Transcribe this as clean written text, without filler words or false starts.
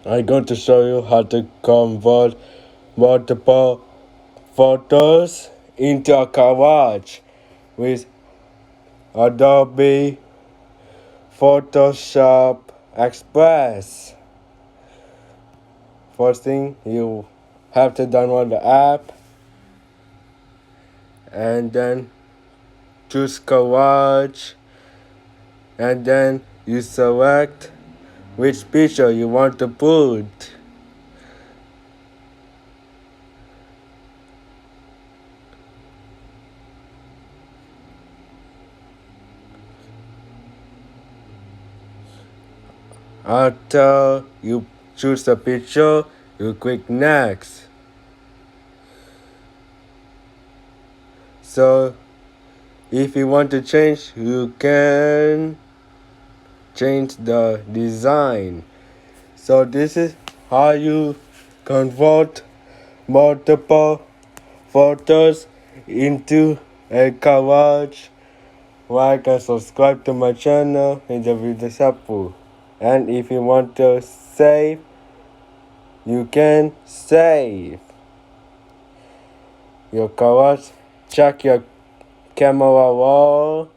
I'm going to show you how to convert multiple photos into a collage with Adobe Photoshop Express. First thing, you have to download the app and then choose collage, and then you select which picture you want to put. After you choose the picture, you click next. So if you want to change, you can change the design. So this is how you convert multiple photos into a collage. Like and subscribe to my channel if the video is helpful. And if you want to save, you can save your collage. Check your camera roll